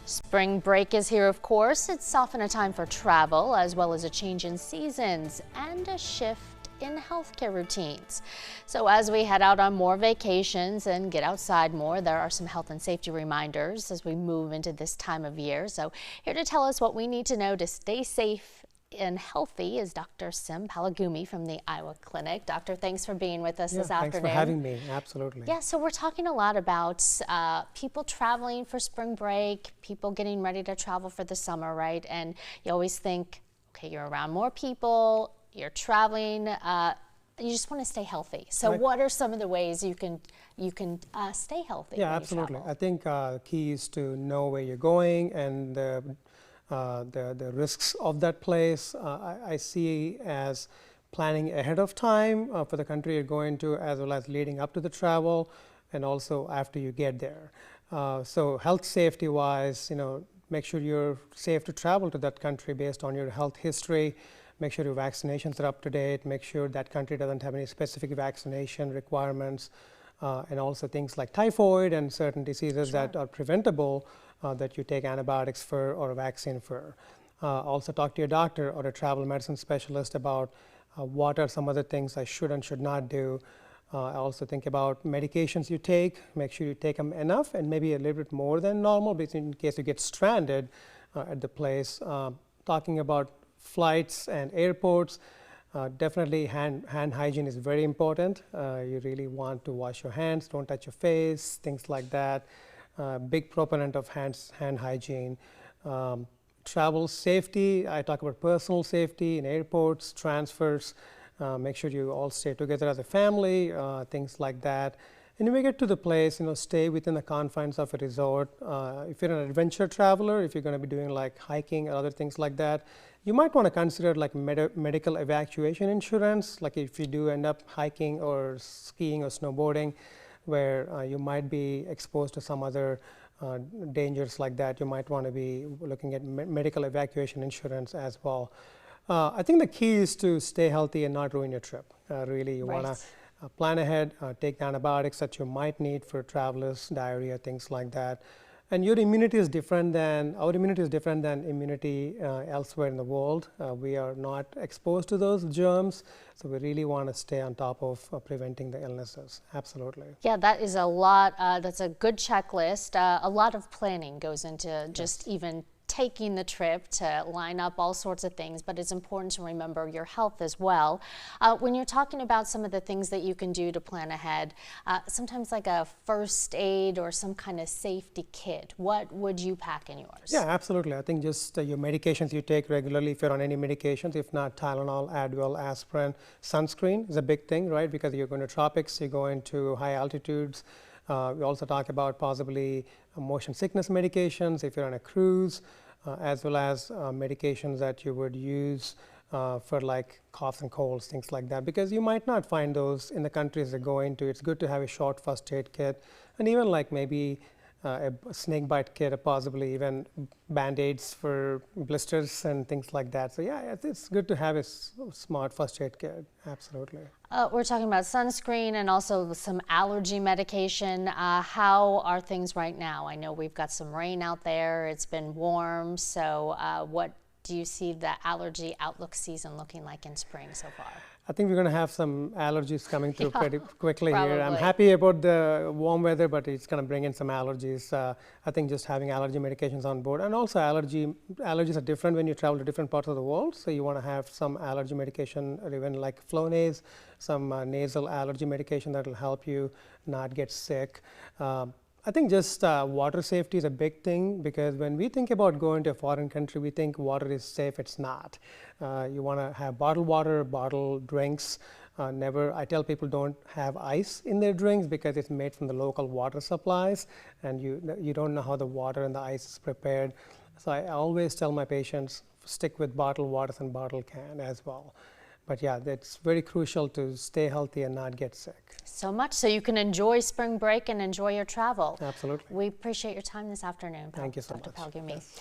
Spring break is here, of course. It's often a time for travel, as well as a change in seasons and a shift in healthcare routines. So as we head out on more vacations and get outside more, there are some health and safety reminders as we move into this time of year. So here to tell us what we need to know to stay safe and healthy is Dr. Sim Palagumi from the Iowa Clinic. Doctor, thanks for being with us this afternoon. Thanks for having me. Absolutely. Yeah, so we're talking a lot about people traveling for spring break, people getting ready to travel for the summer, right? And you always think, okay, you're around more people, you're traveling, you just want to stay healthy. So what are some of the ways you can stay healthy? Yeah, absolutely. I think the key is to know where you're going and the risks of that place. I see as planning ahead of time for the country you're going to, as well as leading up to the travel and also after you get there. So health safety wise, make sure you're safe to travel to that country based on your health history. Make sure your vaccinations are up to date. Make sure that country doesn't have any specific vaccination requirements, and also things like typhoid and certain diseases that are preventable that you take antibiotics for or a vaccine for. Also talk to your doctor or a travel medicine specialist about what are some other things I should and should not do. I also think about medications you take. Make sure you take them enough and maybe a little bit more than normal, because in case you get stranded at the place. Talking about flights and airports, definitely hand hygiene is very important. You really want to wash your hands, don't touch your face, things like that. Big proponent of hand hygiene. Travel safety, I talk about personal safety in airports, transfers. Make sure you all stay together as a family, things like that. And when you get to the place, stay within the confines of a resort. If you're an adventure traveler, if you're going to be doing like hiking or other things like that, you might want to consider like medical evacuation insurance. Like if you do end up hiking or skiing or snowboarding, where you might be exposed to some other dangers like that, you might want to be looking at medical evacuation insurance as well. I think the key is to stay healthy and not ruin your trip. Really, you want to plan ahead, take the antibiotics that you might need for travelers, diarrhea, things like that. And your immunity is different than, our immunity is different than immunity elsewhere in the world. We are not exposed to those germs, so we really want to stay on top of preventing the illnesses. Absolutely. Yeah, that is a lot, that's a good checklist. A lot of planning goes into just even taking the trip to line up all sorts of things, but it's important to remember your health as well. When you're talking about some of the things that you can do to plan ahead, sometimes like a first aid or some kind of safety kit, what would you pack in yours? Yeah, absolutely. I think just your medications you take regularly, if you're on any medications, if not Tylenol, Advil, aspirin. Sunscreen is a big thing, right? Because you're going to tropics, you're going to high altitudes. We also talk about possibly motion sickness medications if you're on a cruise, as well as medications that you would use for like coughs and colds, things like that, because you might not find those in the countries they're going to. It's good to have a short first aid kit, and even like maybe a snake bite kit, or possibly even Band-Aids for blisters and things like that. So yeah, it's good to have a smart first aid kit. Absolutely. We're talking about sunscreen and also some allergy medication. How are things right now? I know we've got some rain out there. It's been warm. So what do you see the allergy outlook season looking like in spring so far? I think we're going to have some allergies coming through pretty quickly here. I'm happy about the warm weather, but it's going to bring in some allergies. I think just having allergy medications on board, and also allergies are different when you travel to different parts of the world. So you want to have some allergy medication, or even like Flonase, some nasal allergy medication that will help you not get sick. I think just water safety is a big thing, because when we think about going to a foreign country, we think water is safe. It's not. You want to have bottled water, bottled drinks. I tell people don't have ice in their drinks, because it's made from the local water supplies, and you don't know how the water and the ice is prepared. So I always tell my patients, stick with bottled waters and bottled can as well. But yeah, it's very crucial to stay healthy and not get sick. So much so you can enjoy spring break and enjoy your travel. Absolutely. We appreciate your time this afternoon. Thank you so Dr. much. Palagumi. Yes.